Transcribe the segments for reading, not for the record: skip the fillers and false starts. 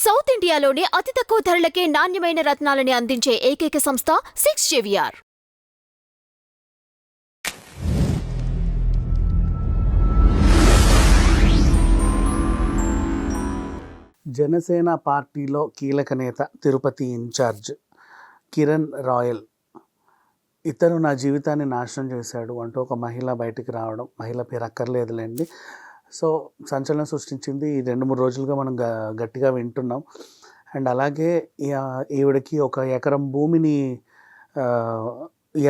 South ఇండియాలోనే అతి తక్కువ ధరలకే నాణ్యమైన రత్నాలని అందించే ఏకైక సంస్థ 6 JVR. జనసేన పార్టీలో కీలక నేత, తిరుపతి ఇన్ఛార్జ్ కిరణ్ రాయల్ ఇతను నా జీవితాన్ని నాశనం చేశాడు అంటూ ఒక మహిళ బయటికి రావడం, మహిళ పేరు అక్కర్లేదులేండి. సో సంచలనం సృష్టించింది. ఈ 2-3 రోజులుగా మనం గట్టిగా వింటున్నాం. అండ్ అలాగే ఈవిడకి 1 ఎకరం భూమిని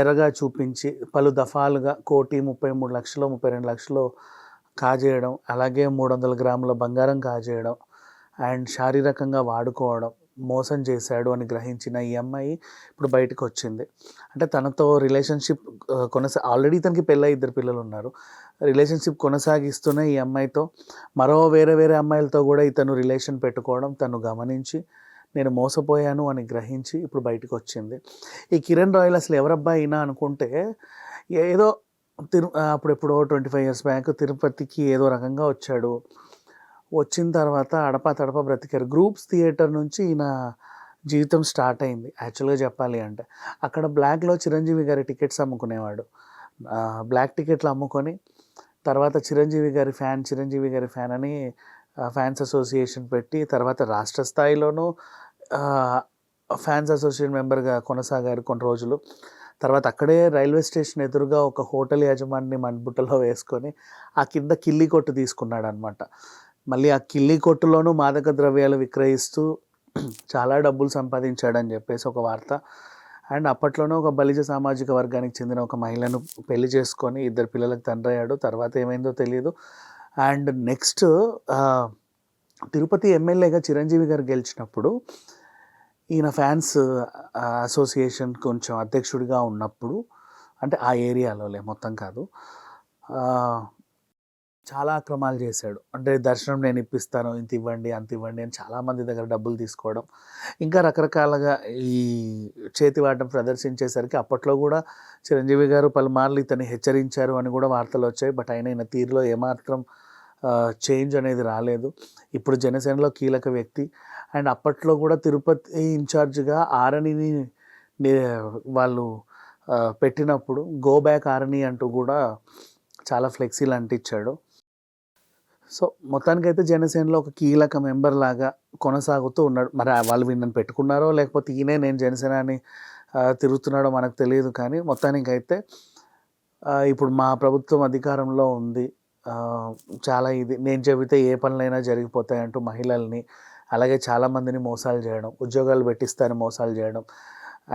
ఎరగా చూపించి పలు దఫాలుగా 1,33,00,000 32 లక్షలు కాజేయడం, అలాగే 300 గ్రాముల బంగారం కాజేయడం అండ్ శారీరకంగా వాడుకోవడం, మోసం చేశాడు అని గ్రహించిన ఈ అమ్మాయి ఇప్పుడు బయటకు వచ్చింది. అంటే తనతో రిలేషన్షిప్ ఆల్రెడీ తనకి పెళ్ళై 2 పిల్లలు ఉన్నారు. రిలేషన్షిప్ కొనసాగిస్తూనే ఈ అమ్మాయితో వేరే అమ్మాయిలతో కూడా ఇతను రిలేషన్ పెట్టుకోవడం తను గమనించి నేను మోసపోయాను అని గ్రహించి ఇప్పుడు బయటకు వచ్చింది. ఈ కిరణ్ రాయల్ అసలు ఎవరబ్బా అయినా అనుకుంటే, ఏదో అప్పుడెప్పుడో 25 years బ్యాక్ తిరుపతికి ఏదో రకంగా వచ్చాడు. వచ్చిన తర్వాత అడపా తడపా బ్రతికారు. గ్రూప్స్ థియేటర్ నుంచి ఈయన జీవితం స్టార్ట్ అయింది. యాక్చువల్గా చెప్పాలి అంటే అక్కడ బ్లాక్లో చిరంజీవి గారి టికెట్స్ అమ్ముకునేవాడు. బ్లాక్ టికెట్లు అమ్ముకొని తర్వాత చిరంజీవి గారి ఫ్యాన్ అని ఫ్యాన్స్ అసోసియేషన్ పెట్టి, తర్వాత రాష్ట్ర స్థాయిలోనూ ఫ్యాన్స్ అసోసియేషన్ మెంబర్గా కొనసాగారు కొన్ని రోజులు. తర్వాత అక్కడే రైల్వే స్టేషన్ ఎదురుగా ఒక హోటల్ యాజమాన్ని మణిబుట్టలో వేసుకొని ఆ కింద కిల్లి కొట్టు తీసుకున్నాడు అనమాట. మళ్ళీ ఆ కిల్లి కొట్టులోనూ మాదక ద్రవ్యాలు విక్రయిస్తూ చాలా డబ్బులు సంపాదించాడని చెప్పేసి ఒక వార్త. అండ్ అప్పట్లోనే ఒక బలిజ సామాజిక వర్గానికి చెందిన ఒక మహిళను పెళ్లి చేసుకొని 2 పిల్లలకు తండ్రి అయ్యాడు. తర్వాత ఏమైందో తెలియదు. అండ్ నెక్స్ట్ తిరుపతి ఎమ్మెల్యేగా చిరంజీవి గారు గెలిచినప్పుడు ఈయన ఫ్యాన్స్ అసోసియేషన్ కొంచెం అధ్యక్షుడిగా ఉన్నప్పుడు, అంటే ఆ ఏరియాలోలే, మొత్తం కాదు, చాలా అక్రమాలు చేశాడు. అంటే దర్శనం నేను ఇప్పిస్తాను, ఇంత ఇవ్వండి అంత ఇవ్వండి అని చాలామంది దగ్గర డబ్బులు తీసుకోవడం, ఇంకా రకరకాలుగా ఈ చేతివాటం ప్రదర్శించేసరికి అప్పట్లో కూడా చిరంజీవి గారు పలుమార్లు ఇతన్ని హెచ్చరించారు అని కూడా వార్తలు వచ్చాయి. బట్ ఈయన తీరులో ఏమాత్రం చేంజ్ అనేది రాలేదు. ఇప్పుడు జనసేనలో కీలక వ్యక్తి. అండ్ అప్పట్లో కూడా తిరుపతి ఇన్ఛార్జ్గా ఆరణిని వాళ్ళు పెట్టినప్పుడు గో బ్యాక్ ఆరణి అంటూ కూడా చాలా ఫ్లెక్సీలు అంటించాడు. సో మొత్తానికైతే జనసేనలో ఒక కీలక మెంబర్ లాగా కొనసాగుతూ ఉన్నాడు. మరి వాళ్ళు వీళ్ళని పెట్టుకున్నారో లేకపోతే ఈయనే నేను జనసేన అని తిరుగుతున్నాడో మనకు తెలియదు. కానీ మొత్తానికైతే ఇప్పుడు మా ప్రభుత్వం అధికారంలో ఉంది, చాలా నేను చెబితే ఏ పనులైనా జరిగిపోతాయంటూ మహిళల్ని, అలాగే చాలామందిని మోసాలు చేయడం, ఉద్యోగాలు పెట్టిస్తారని మోసాలు చేయడం,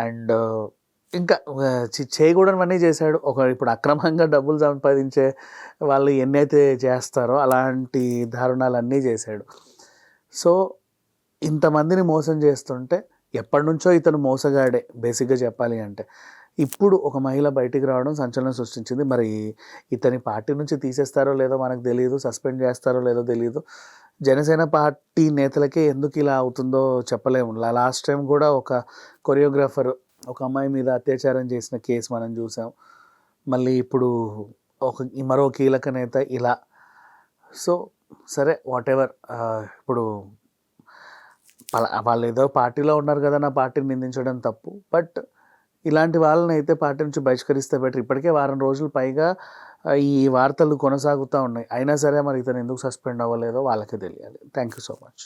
అండ్ ఇంకా చేయకూడనివన్నీ చేశాడు. ఇప్పుడు అక్రమంగా డబ్బులు సంపాదించే వాళ్ళు ఎన్నైతే చేస్తారో అలాంటి దారుణాలన్నీ చేశాడు. సో ఇంతమందిని మోసం చేస్తుంటే ఎప్పటి నుంచో ఇతను మోసగాడే బేసిక్గా చెప్పాలి అంటే. ఇప్పుడు ఒక మహిళ బయటికి రావడం సంచలనం సృష్టించింది. మరి ఇతని పార్టీ నుంచి తీసేస్తారో లేదో మనకు తెలియదు, సస్పెండ్ చేస్తారో లేదో తెలియదు. జనసేన పార్టీ నేతలకే ఎందుకు ఇలా అవుతుందో చెప్పలేము. లాస్ట్ టైం కూడా ఒక కొరియోగ్రాఫర్ ఒక అమ్మాయి మీద అత్యాచారం చేసిన కేసు మనం చూసాం. మళ్ళీ ఇప్పుడు మరో కీలక నేత ఇలా. సో సరే, వాటెవర్. ఇప్పుడు వాళ్ళు ఏదో పార్టీలో ఉన్నారు కదా, నా పార్టీని నిందించడం తప్పు. బట్ ఇలాంటి వాళ్ళని అయితే పార్టీ నుంచి బహిష్కరిస్తే బెటర్. ఇప్పటికే 1 వారం రోజులు పైగా ఈ వార్తలు కొనసాగుతూ ఉన్నాయి. అయినా సరే మరి ఇతను ఎందుకు సస్పెండ్ అవ్వలేదో వాళ్ళకే తెలియాలి. Thank you so much.